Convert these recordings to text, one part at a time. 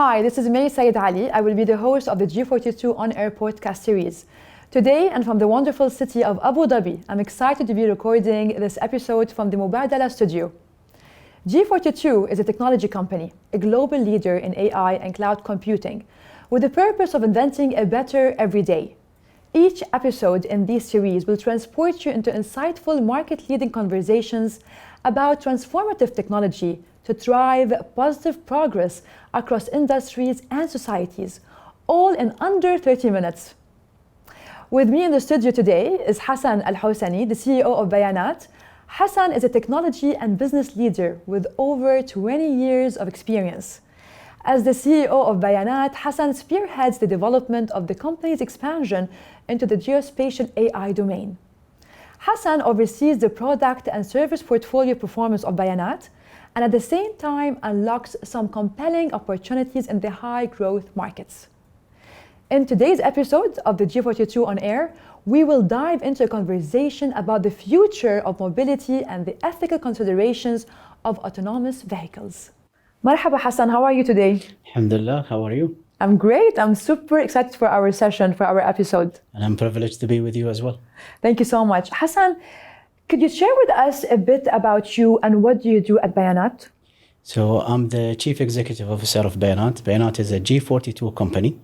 Hi, this is May Said Ali. I will be the host of the G42 on-air podcast series. Today, and from the wonderful city of Abu Dhabi, I'm excited to be recording this episode from the Mubadala studio. G42 is a technology company, a global leader in AI and cloud computing, with the purpose of inventing a better every day. Each episode in this series will transport you into insightful market-leading conversations about transformative technology to drive positive progress across industries and societies, all in under 30 minutes. With me in the studio today is Hasan Al Hosani, the CEO of Bayanat. Hasan is a technology and business leader with over 20 years of experience. As the CEO of Bayanat, Hasan spearheads the development of the company's expansion into the geospatial AI domain. Hasan oversees the product and service portfolio performance of Bayanat, and at the same time unlocks some compelling opportunities in the high-growth markets. In today's episode of the G42 on Air, we will dive into a conversation about the future of mobility and the ethical considerations of autonomous vehicles. Marhaba Hassan, how are you today? Alhamdulillah, how are you? I'm great. I'm super excited for our session, for our episode. And I'm privileged to be with you as well. Thank you so much. Hassan, could you share with us a bit about you and what do you do at Bayanat? So I'm the Chief Executive Officer of Bayanat. Bayanat is a G42 company.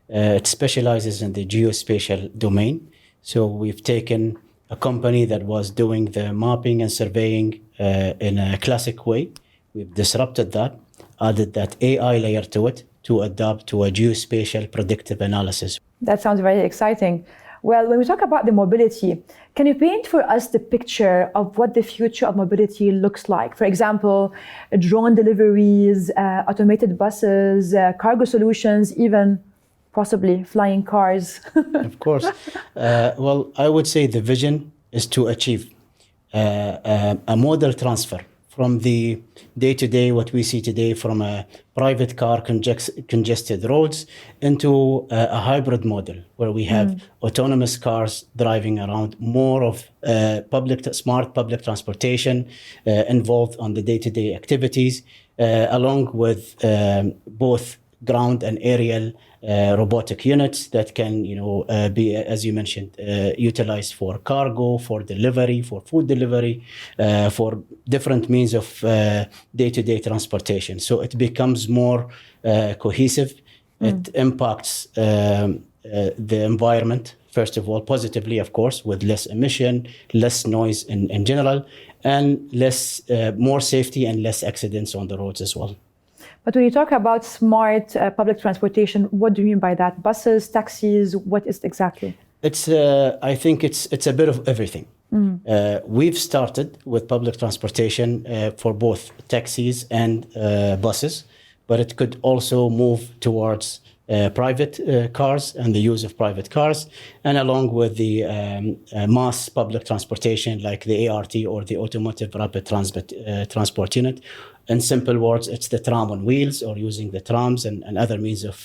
It specializes in the geospatial domain. So we've taken a company that was doing the mapping and surveying in a classic way. We've disrupted that, added that AI layer to it to adapt to a geospatial predictive analysis. That sounds very exciting. Well, when we talk about the mobility, can you paint for us the picture of what the future of mobility looks like? For example, drone deliveries, automated buses, cargo solutions, even possibly flying cars. Of course. Well, I would say the vision is to achieve a model transfer from the day-to-day, what we see today from a private car congested roads into a hybrid model where we have autonomous cars driving around, more of smart public transportation involved on the day-to-day activities, along with both ground and aerial robotic units that can, be, as you mentioned, utilized for cargo, for delivery, for food delivery, for different means of day-to-day transportation. So it becomes more cohesive. It impacts the environment, first of all, positively, of course, with less emission, less noise in general, and more safety and less accidents on the roads as well. But when you talk about smart public transportation, what do you mean by that? Buses, taxis, what is it exactly? I think it's a bit of everything. We've started with public transportation for both taxis and buses, but it could also move towards private cars and the use of private cars, and along with the mass public transportation like the ART or the Automotive Rapid Transport Unit. In simple words, it's the tram on wheels or using the trams and other means of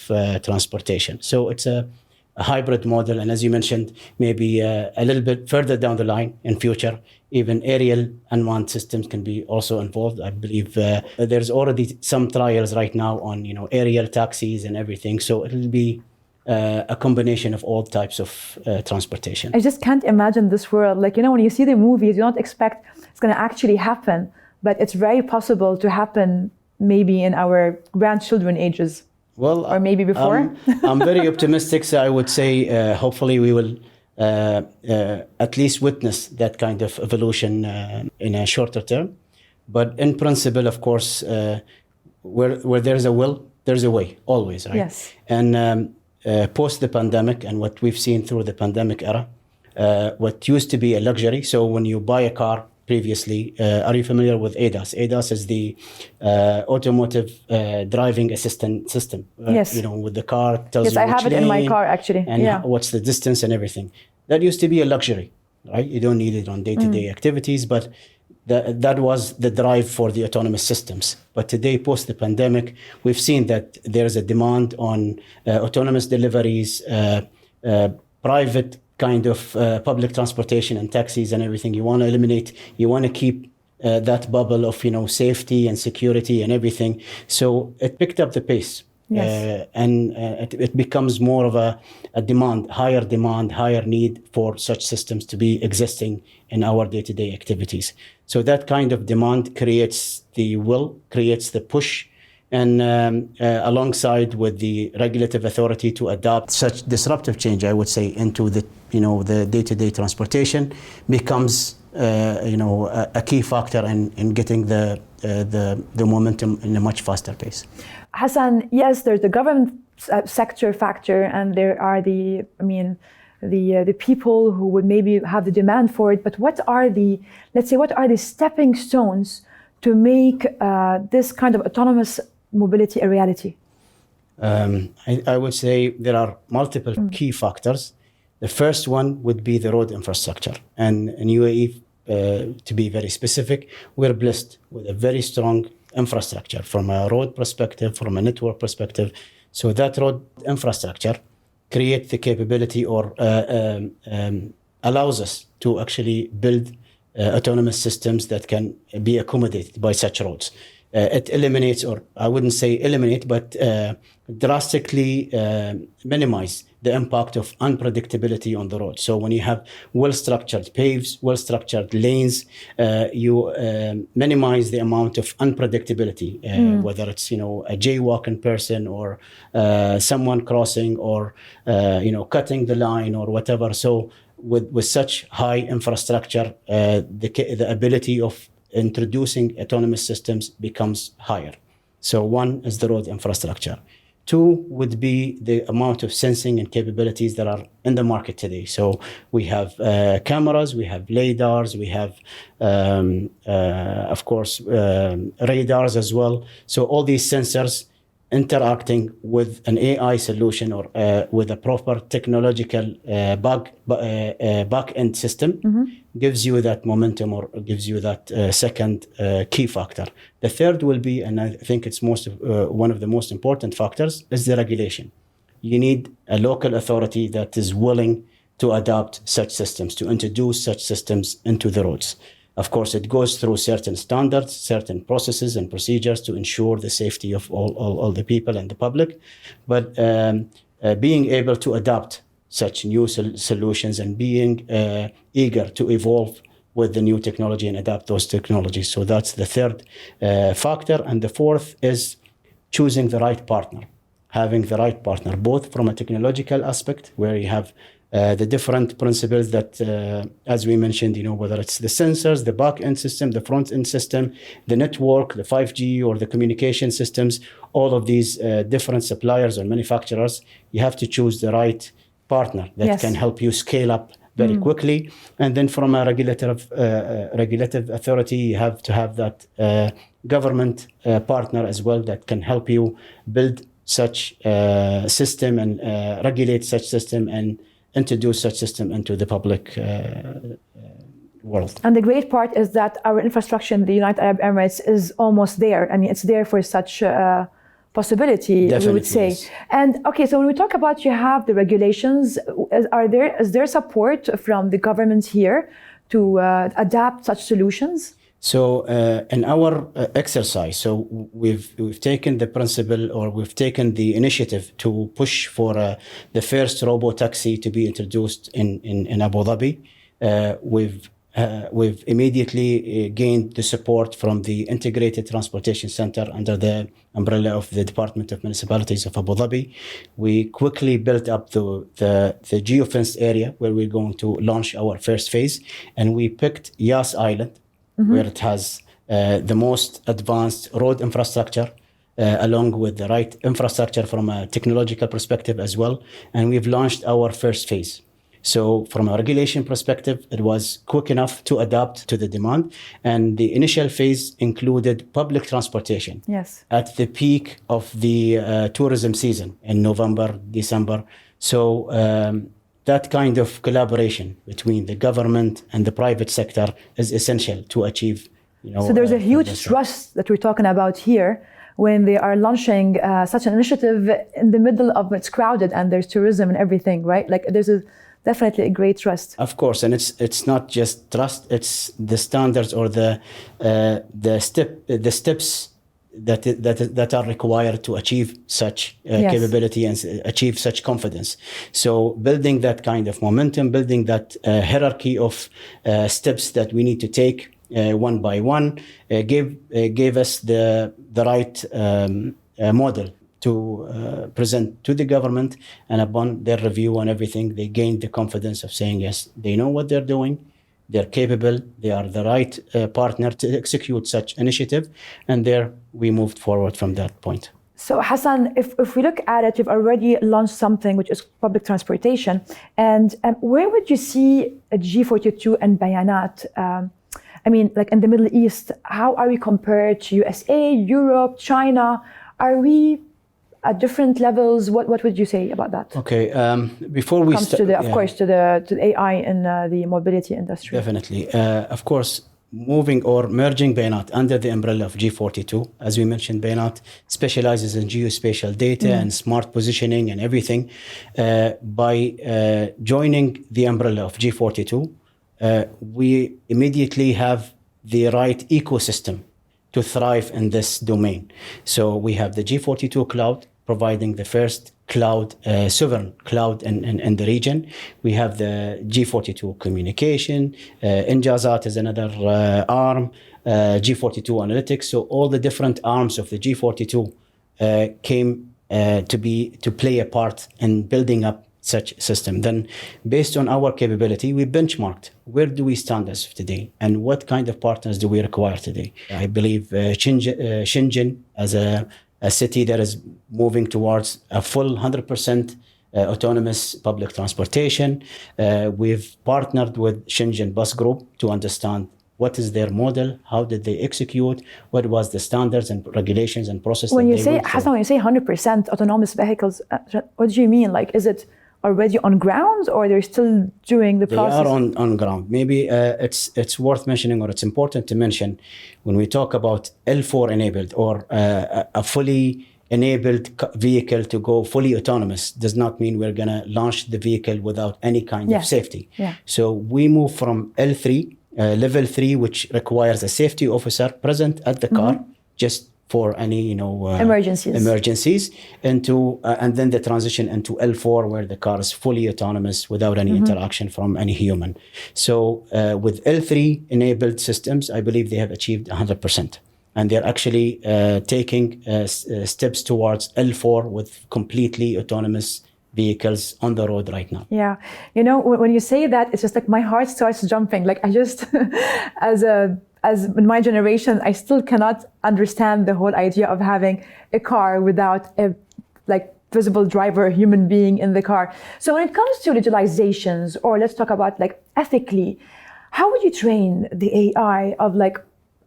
transportation. So it's a hybrid model. And as you mentioned, maybe a little bit further down the line in future, even aerial unmanned systems can be also involved. I believe there's already some trials right now on aerial taxis and everything. So it'll be a combination of all types of transportation. I just can't imagine this world. When you see the movies, you don't expect it's going to actually happen. But it's very possible to happen maybe in our grandchildren ages. Well, or maybe before. I'm very optimistic. So I would say hopefully we will at least witness that kind of evolution in a shorter term. But in principle, of course, where there's a will, there's a way, always, right? Yes. And post the pandemic and what we've seen through the pandemic era, what used to be a luxury. So when you buy a car, previously, are you familiar with ADAS? ADAS is the automotive driving assistant system. Yes. With the car tells you Yes, I have it in my car actually. And what's the distance and everything. That used to be a luxury, right? You don't need it on day-to-day activities, but that was the drive for the autonomous systems. But today, post the pandemic, we've seen that there's a demand on autonomous deliveries, private kind of public transportation and taxis and everything. You want to eliminate, you want to keep that bubble of safety and security and everything. So it picked up the pace. Yes. It becomes more of a higher need for such systems to be existing in our day-to-day activities. So that kind of demand creates the will, creates the push, and alongside with the regulative authority to adopt such disruptive change, I would say, into the day-to-day transportation becomes a key factor in getting the momentum in a much faster pace. Hasan, yes, there's the government sector factor, and there are the people who would maybe have the demand for it. But what are the stepping stones to make this kind of autonomous mobility a reality? I would say there are multiple key factors. The first one would be the road infrastructure. And in UAE, to be very specific, we're blessed with a very strong infrastructure from a road perspective, from a network perspective. So that road infrastructure creates the capability or allows us to actually build autonomous systems that can be accommodated by such roads. It eliminates, or I wouldn't say eliminate, but drastically minimize the impact of unpredictability on the road. So when you have well-structured paves, well-structured lanes, you minimize the amount of unpredictability, whether it's a jaywalking person or someone crossing or cutting the line or whatever. So with such high infrastructure, the ability of introducing autonomous systems becomes higher. So one is the road infrastructure. Two would be the amount of sensing and capabilities that are in the market today. So we have cameras, we have lidars, we have, of course, radars as well. So all these sensors interacting with an AI solution or with a proper technological back-end system gives you that momentum or gives you that second key factor. The third will be, and I think it's one of the most important factors, is the regulation. You need a local authority that is willing to adopt such systems, to introduce such systems into the roads. Of course, it goes through certain standards, certain processes and procedures to ensure the safety of all the people and the public. But being able to adopt such new solutions and being eager to evolve with the new technology and adapt those technologies. So that's the third factor. And the fourth is choosing the right partner, having the right partner, both from a technological aspect, where you have the different principles that, as we mentioned, whether it's the sensors, the back-end system, the front-end system, the network, the 5G or the communication systems, all of these different suppliers or manufacturers, you have to choose the right partner that can help you scale up very quickly. And then from a regulative authority, you have to have that government partner as well that can help you build such system and regulate such system and introduce such system into the public world. And the great part is that our infrastructure in the United Arab Emirates is almost there. I mean, it's there for such possibility, definitely, we would say. Yes. And okay, so when we talk about you have the regulations, is there support from the government here to adapt such solutions? So in our exercise, so we've taken the principle, or we've taken the initiative to push for the first robo-taxi to be introduced in Abu Dhabi. We've immediately gained the support from the Integrated Transportation Center under the umbrella of the Department of Municipalities of Abu Dhabi. We quickly built up the geofenced area where we're going to launch our first phase, and we picked Yas Island, where it has the most advanced road infrastructure, along with the right infrastructure from a technological perspective as well. And we've launched our first phase. So from a regulation perspective, it was quick enough to adapt to the demand. And the initial phase included public transportation. Yes. At the peak of the tourism season in November, December. So that kind of collaboration between the government and the private sector is essential to achieve. So there's a huge trust that we're talking about here when they are launching such an initiative in the middle of it's crowded and there's tourism and everything, right? Like there's definitely a great trust. Of course, and it's not just trust; it's the standards or the steps that are required to achieve such capability and achieve such confidence. So building that kind of momentum, building that hierarchy of steps that we need to take one by one, gave us the right model to present to the government, and upon their review and everything, they gained the confidence of saying, yes, they know what they're doing, they're capable, they are the right partner to execute such initiative, and there we moved forward from that point. So Hasan, if we look at it, you've already launched something which is public transportation, and where would you see a G42 and Bayanat? I mean, like in the Middle East, how are we compared to USA, Europe, China? Are we at different levels? What would you say about that? Okay, before we start, of course, to the AI in the mobility industry. Definitely, of course, moving or merging Bayanat under the umbrella of G42, as we mentioned, Bayanat specializes in geospatial data and smart positioning and everything. By joining the umbrella of G42, we immediately have the right ecosystem to thrive in this domain. So we have the G42 cloud, providing the first cloud, sovereign cloud in the region. We have the G42 communication, Injazat is another arm, G42 analytics. So all the different arms of the G42 came to play a part in building up such system. Then based on our capability, we benchmarked where do we stand as of today and what kind of partners do we require today. I believe Shenzhen as a city that is moving towards a full 100% autonomous public transportation. We've partnered with Shenzhen Bus Group to understand what is their model, how did they execute, what was the standards and regulations and process. When you say, Hasan, when you say 100% autonomous vehicles, what do you mean? Like, is it already on ground, or they're still doing the process? They are on ground. Maybe it's worth mentioning, or it's important to mention, when we talk about L4 enabled or a fully enabled vehicle to go fully autonomous, does not mean we're going to launch the vehicle without any kind of safety. So we move from L3, level 3, which requires a safety officer present at the car, just for any emergencies, into and then the transition into L4, where the car is fully autonomous without any interaction from any human. So with L3 enabled systems, I believe they have achieved 100%, and they're actually taking steps towards L4 with completely autonomous vehicles on the road right now. Yeah, you know, when you say that, it's just like my heart starts jumping. Like I just, as in my generation, I still cannot understand the whole idea of having a car without a visible driver, human being in the car. So when it comes to legalizations, or let's talk about ethically, how would you train the AI of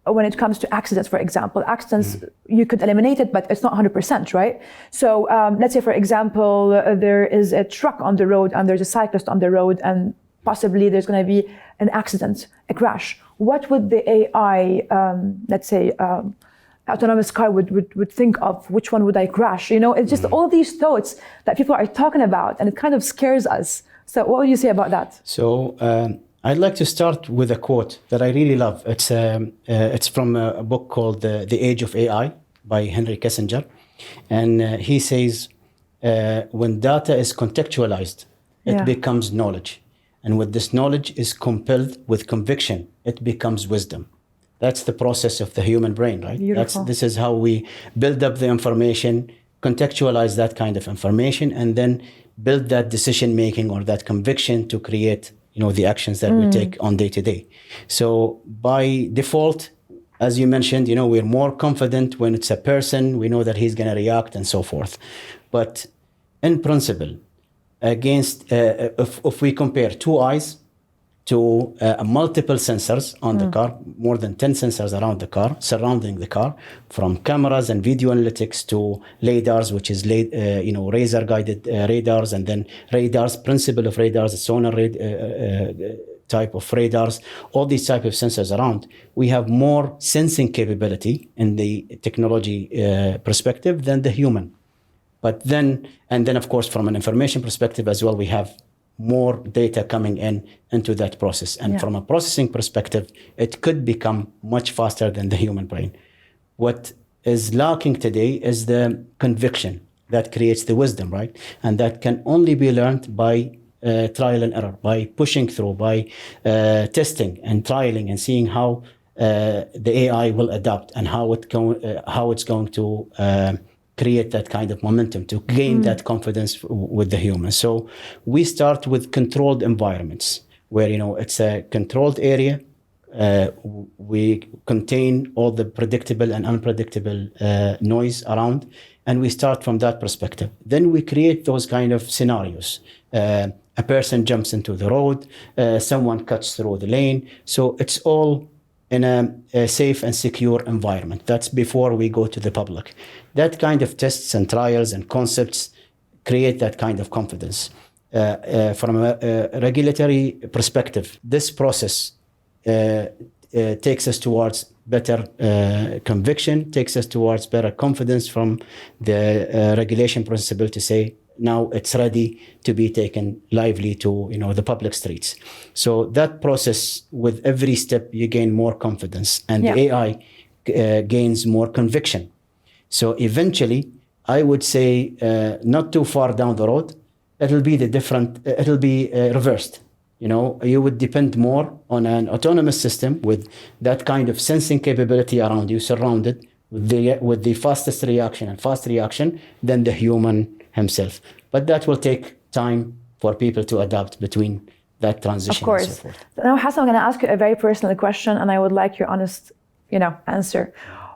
when it comes to accidents, for example? Accidents, you could eliminate it, but it's not 100%, right? So let's say, for example, there is a truck on the road and there's a cyclist on the road, and possibly there's going to be an accident, a crash. What would the AI, let's say, autonomous car would think of? Which one would I crash? You know, it's just all these thoughts that people are talking about, and it kind of scares us. So what would you say about that? So I'd like to start with a quote that I really love. It's from a book called The Age of AI by Henry Kissinger. And he says, when data is contextualized, it becomes knowledge. And when this knowledge is compelled with conviction, it becomes wisdom. That's the process of the human brain, right? This is how we build up the information, contextualize that kind of information, and then build that decision-making or that conviction to create, the actions that we take on day to day. So by default, as you mentioned, we're more confident when it's a person, we know that he's going to react and so forth. But in principle, against if we compare two eyes to multiple sensors on the car, more than 10 sensors around the car, surrounding the car, from cameras and video analytics to radars, which is laser guided radars, and then radars, principle of radars, sonar type of radars, all these type of sensors around. We have more sensing capability in the technology perspective than the human. But then of course, from an information perspective as well, we have more data coming into that process. And from a processing perspective, it could become much faster than the human brain. What is lacking today is the conviction that creates the wisdom, right? And that can only be learned by trial and error, by pushing through, by testing and trialing and seeing how the AI will adapt and how it's going to create that kind of momentum to gain that confidence with the human. So we start with controlled environments where, it's a controlled area. We contain all the predictable and unpredictable noise around, and we start from that perspective. Then we create those kind of scenarios. A person jumps into the road, someone cuts through the lane. So it's all in a safe and secure environment. That's before we go to the public. That kind of tests and trials and concepts create that kind of confidence. From a regulatory perspective, this process takes us towards better conviction, takes us towards better confidence from the regulation principle to say, now it's ready to be taken lively to the public streets. So that process, with every step, you gain more confidence, and the AI gains more conviction. So eventually, I would say, not too far down the road, it'll be reversed. You would depend more on an autonomous system with that kind of sensing capability around you, surrounded with the fastest reaction and fast reaction than the human himself. But that will take time for people to adapt between that transition. Of course. And so forth. Now, Hasan, I'm going to ask you a very personal question, and I would like your honest, answer.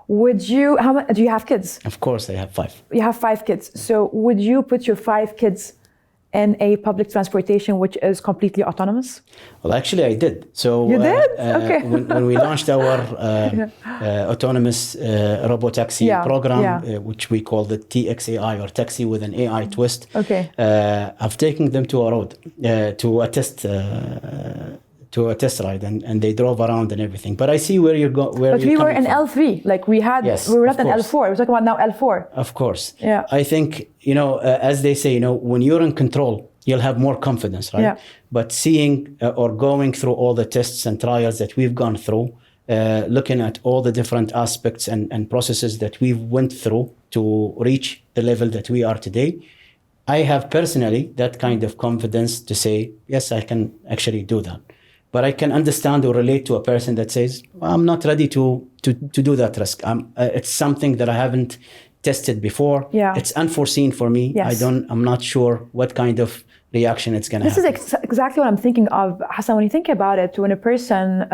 Do you have kids? Of course, I have 5. You have 5 kids. So would you put your 5 kids in a public transportation which is completely autonomous? Well, actually, I did. So you did? Okay. when we launched our autonomous robotaxi program, which we call the TXAI, or taxi with an AI twist, I've taken them to a road to a test ride, and they drove around and everything. But I see where you're going. But we were in L3, like we were not in L4. We're talking about now L4. Of course. Yeah. I think, as they say, when you're in control, you'll have more confidence, right? Yeah. But seeing or going through all the tests and trials that we've gone through, looking at all the different aspects and processes that we've went through to reach the level that we are today, I have personally that kind of confidence to say, yes, I can actually do that. But I can understand or relate to a person that says, well, I'm not ready to do that risk. It's something that I haven't tested before. Yeah. It's unforeseen for me. Yes. I'm not sure what kind of reaction it's going to have. This is exactly what I'm thinking of, Hasan. When you think about it, when a person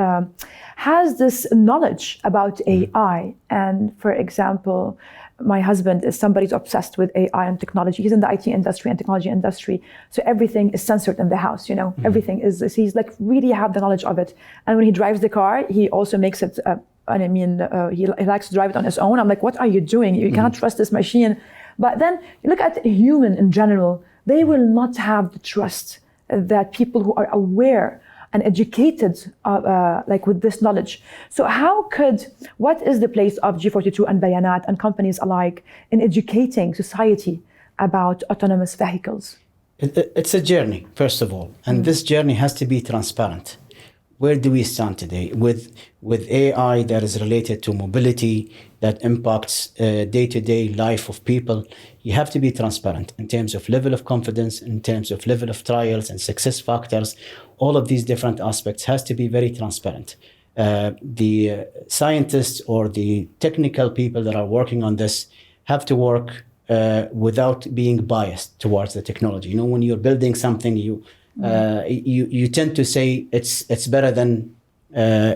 has this knowledge about AI, and for example, my husband is somebody who's obsessed with AI and technology. He's in the IT industry and technology industry. So everything is censored in the house, everything is, he's like really have the knowledge of it. And when he drives the car, he also makes it, he likes to drive it on his own. I'm like, what are you doing? You cannot trust this machine. But then you look at a human in general, they will not have the trust that people who are aware and educated like with this knowledge. So what is the place of G42 and Bayanat and companies alike in educating society about autonomous vehicles? It's a journey, first of all. And this journey has to be transparent. Where do we stand today with AI that is related to mobility, that impacts day-to-day life of people? You have to be transparent in terms of level of confidence, in terms of level of trials and success factors. All of these different aspects has to be very transparent. The scientists or the technical people that are working on this have to work without being biased towards the technology. When you're building something, you tend to say it's better than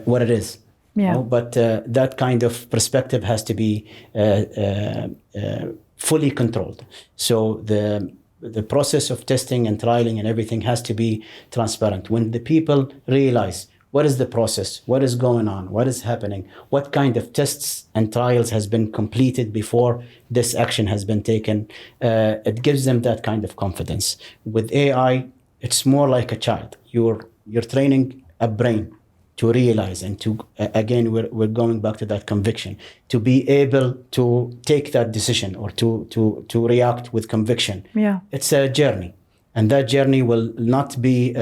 what it is. Yeah. But that kind of perspective has to be fully controlled. So the process of testing and trialing and everything has to be transparent. When the people realize what is the process, what is going on, what is happening, what kind of tests and trials has been completed before this action has been taken, it gives them that kind of confidence. With AI, it's more like a child. You're training a brain to realize and to, again, we're going back to that conviction, to be able to take that decision or to react with conviction. Yeah. It's a journey, and that journey will not be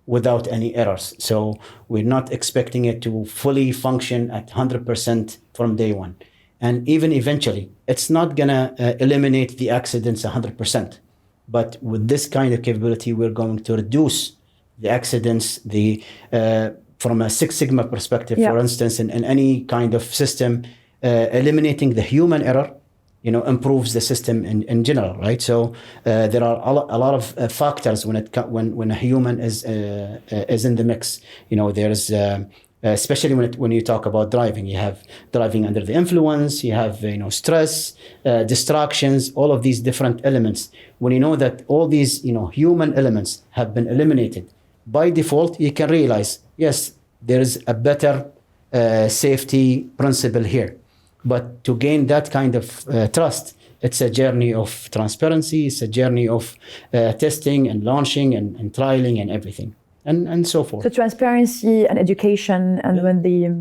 without any errors. So we're not expecting it to fully function at 100% from day one. And even eventually, it's not going to eliminate the accidents 100%. But with this kind of capability, we're going to reduce the accidents, from a Six Sigma perspective, for instance, in any kind of system, eliminating the human error, improves the system in general, right? So there are a lot of factors when a human is in the mix. There's especially when you talk about driving, you have driving under the influence, you have stress, distractions, all of these different elements. When you know that all these human elements have been eliminated by default, you can realize, yes, there is a better safety principle here. But to gain that kind of trust, it's a journey of transparency, it's a journey of testing and launching and trialing and everything, and so forth. So transparency and education, and when the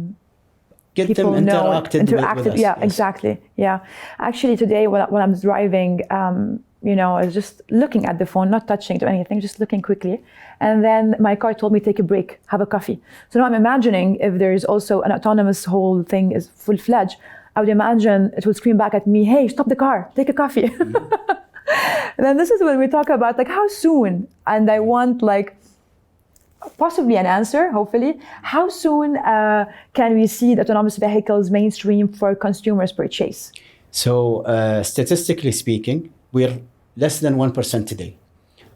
get people them interacted with us. Yeah, yes. Exactly. Yeah. Actually, today when I'm driving, I was just looking at the phone, not touching to anything, just looking quickly. And then my car told me, take a break, have a coffee. So now I'm imagining if there's also an autonomous whole thing is full-fledged, I would imagine it would scream back at me, hey, stop the car, take a coffee. Mm-hmm. And then this is when we talk about how soon, and I want possibly an answer, hopefully, how soon can we see the autonomous vehicles mainstream for consumers' purchase? So statistically speaking, we're less than 1% today.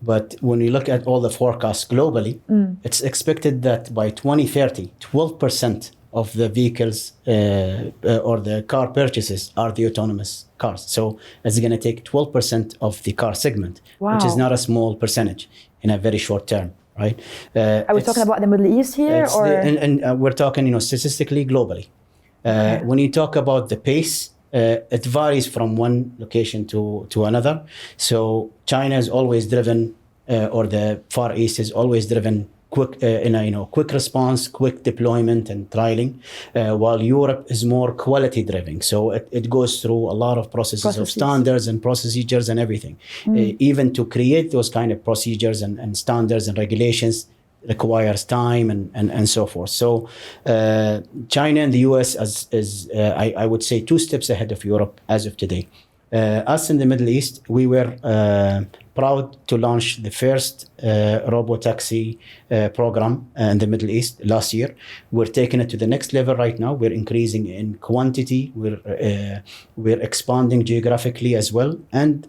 But when you look at all the forecasts globally, it's expected that by 2030, 12% of the vehicles or the car purchases are the autonomous cars. So it's going to take 12% of the car segment, which is not a small percentage in a very short term, right? Are we talking about the Middle East here? And we're talking, statistically globally. When you talk about the pace, it varies from one location to another. So China is always driven, or the Far East is always driven quick quick response, quick deployment and trialing, while Europe is more quality driven. So it goes through a lot of processes of standards and procedures and everything. Even to create those kind of procedures and standards and regulations requires time and so forth. So China and the US is I would say 2 steps ahead of Europe as of today. Us in the Middle East, we were proud to launch the first robotaxi program in the Middle East last year. We're taking it to the next level right now. We're increasing in quantity. We're expanding geographically as well, and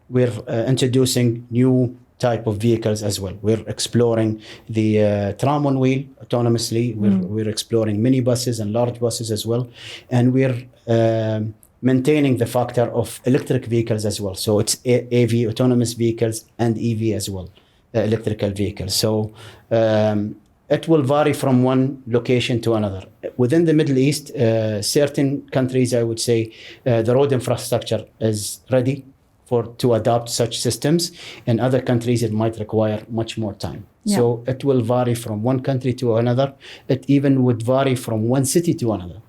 we're introducing new type of vehicles as well. We're exploring the tram on wheel autonomously. We're exploring minibuses and large buses as well, and we're maintaining the factor of electric vehicles as well. So it's AV, autonomous vehicles, and EV as well, electrical vehicles. So it will vary from one location to another. Within the Middle East, certain countries, I would say, the road infrastructure is ready to adopt such systems. In other countries, it might require much more time. Yeah. So it will vary from one country to another. It even would vary from one city to another,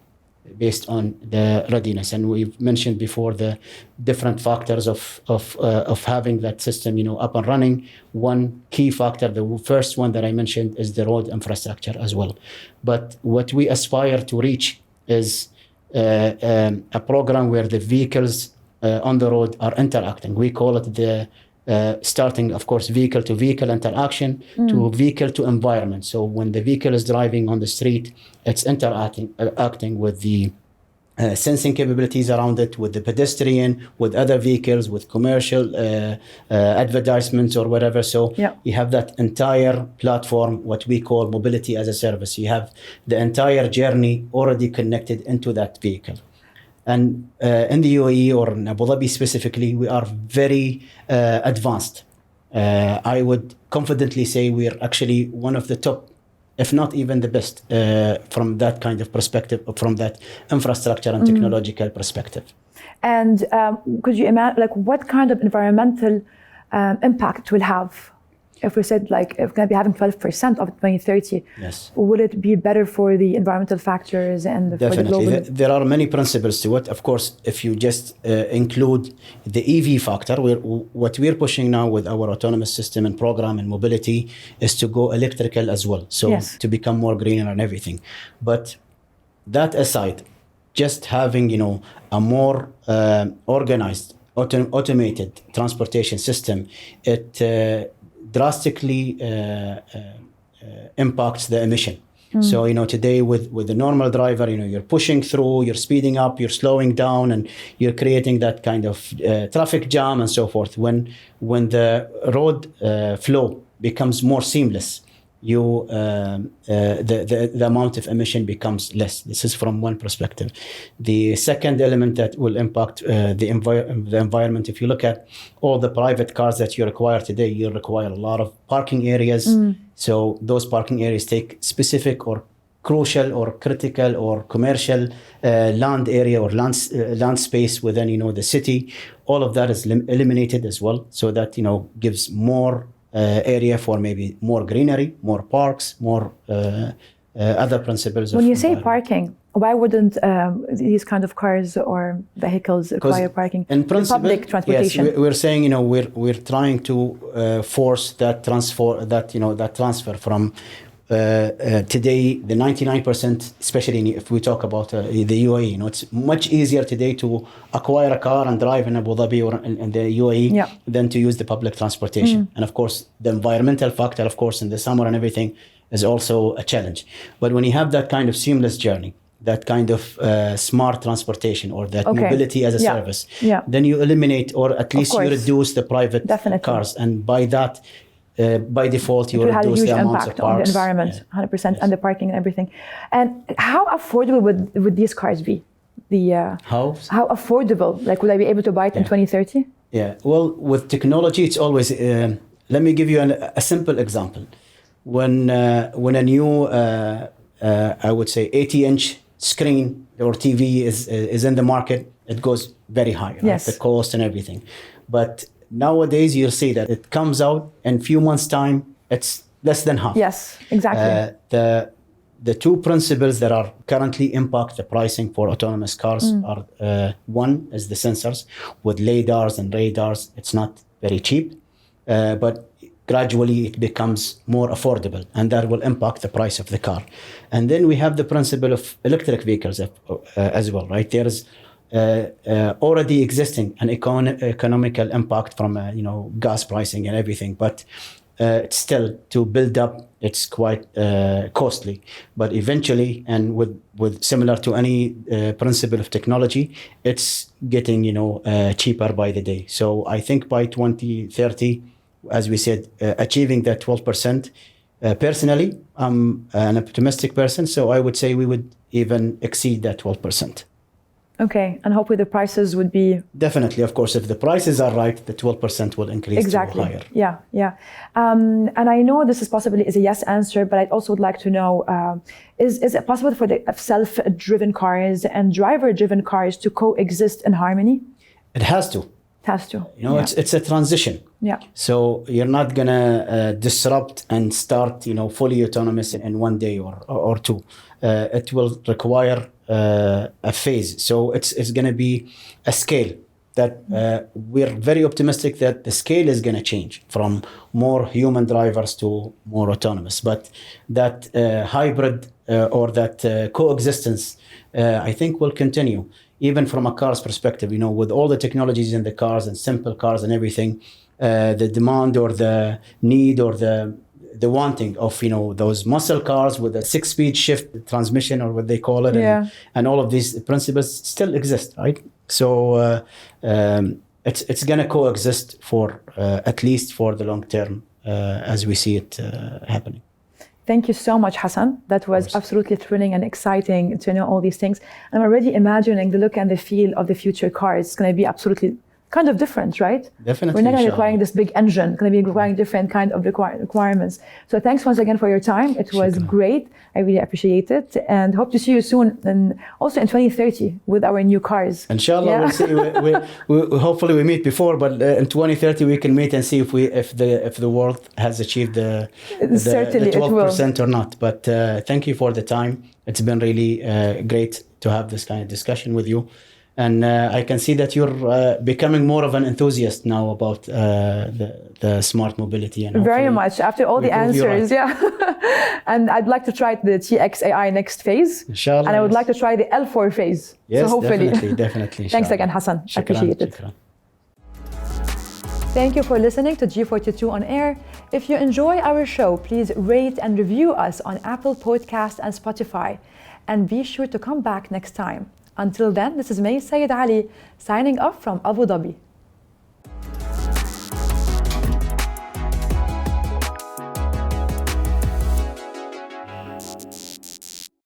based on the readiness. And we've mentioned before the different factors of having that system, up and running. One key factor, the first one that I mentioned, is the road infrastructure as well. But what we aspire to reach is a program where the vehicles on the road are interacting. We call it the starting, of course, vehicle to vehicle interaction to vehicle to environment. So when the vehicle is driving on the street, it's acting with the sensing capabilities around it, with the pedestrian, with other vehicles, with commercial advertisements or whatever. So you have that entire platform, what we call mobility as a service. You have the entire journey already connected into that vehicle. And in the UAE or in Abu Dhabi specifically, we are very advanced. I would confidently say we are actually one of the top, if not even the best, from that kind of perspective, from that infrastructure and technological perspective. And could you imagine, what kind of environmental impact will have? If we said, if we're going to be having 12% of 2030, yes, would it be better for the environmental factors and definitely for the global? There are many principles to it. Of course, if you just include the EV factor, what we're pushing now with our autonomous system and program and mobility is to go electrical as well. So to become more greener and everything. But that aside, just having, a more organized, automated transportation system, it drastically impacts the emission. So, today with the normal driver, you're pushing through, you're speeding up, you're slowing down, and you're creating that kind of traffic jam and so forth. When the road flow becomes more seamless, the amount of emission becomes less. This is from one perspective. The second element that will impact the environment, if you look at all the private cars that you require today, you require a lot of parking areas. So those parking areas take specific or crucial or critical or commercial land area or land space within the city. All of that is eliminated as well, so that gives more area for maybe more greenery, more parks, more other principles. When you say parking, why wouldn't these kind of cars or vehicles require parking? In principle, public transportation. Yes, we're saying we're trying to force that transfer from today, the 99%, especially if we talk about the UAE, it's much easier today to acquire a car and drive in Abu Dhabi or in the UAE than to use the public transportation. And of course, the environmental factor, of course, in the summer and everything is also a challenge. But when you have that kind of seamless journey, that kind of smart transportation or that mobility as a service, then you eliminate, or at least you reduce the private cars. And by that, by default, you reduce the amount of parks. On the environment, 100%, and the parking and everything. And how affordable would these cars be? How affordable? Like, will I be able to buy it in 2030? Yeah. Well, with technology, it's always. Let me give you a simple example. When a new, I would say, 80-inch screen or TV is in the market, it goes very high. Right? The cost and everything, but nowadays, you'll see that it comes out in a few months' time, it's less than half. Yes, exactly. The two principles that are currently impact the pricing for autonomous cars are, one is the sensors. With LiDARs and radars, it's not very cheap, but gradually it becomes more affordable, and that will impact the price of the car. And then we have the principle of electric vehicles as well, right? There's already existing an economical impact from gas pricing and everything, but still to build up, it's quite costly. But eventually, and with similar to any principle of technology, it's getting cheaper by the day. So I think by 2030, as we said, achieving that 12%. Personally, I'm an optimistic person, so I would say we would even exceed that 12%. Okay, and hopefully the prices would be... Definitely, of course, if the prices are right, the 12% will increase to higher. Yeah. And I know this is possibly a yes answer, but I also would like to know, is it possible for the self-driven cars and driver-driven cars to coexist in harmony? It has to. It's a transition. Yeah. So you're not gonna disrupt and start, fully autonomous in one day or two. It will require a phase. So it's going to be a scale that we're very optimistic that the scale is going to change from more human drivers to more autonomous. But that hybrid or that coexistence, I think, will continue. Even from a car's perspective, with all the technologies in the cars and simple cars and everything, the demand or the need or the wanting of those muscle cars with a 6-speed shift transmission or what they call it, and all of these principles still exist, right? So it's going to coexist for at least for the long term as we see it happening. Thank you so much, Hasan. That was absolutely thrilling and exciting to know all these things. I'm already imagining the look and the feel of the future cars. It's going to be absolutely kind of different, right? Definitely. We're not going to be requiring this big engine. It's going to be requiring different kind of requirements. So thanks once again for your time. It was great. I really appreciate it, and hope to see you soon, and also in 2030 with our new cars. Inshallah, we'll see. We hopefully we meet before, but in 2030 we can meet and see if the world has achieved the 12% or not. But thank you for the time. It's been really great to have this kind of discussion with you. And I can see that you're becoming more of an enthusiast now about the smart mobility. And very much after all the answers, yeah. And I'd like to try the TX AI next phase. Inshallah. And I would like to try the L4 phase. Yes, so hopefully. definitely. Thanks again, Hasan. Appreciate it. Thank you for listening to G42 on Air. If you enjoy our show, please rate and review us on Apple Podcasts and Spotify. And be sure to come back next time. Until then, this is me, Sayyid Ali, signing off from Abu Dhabi.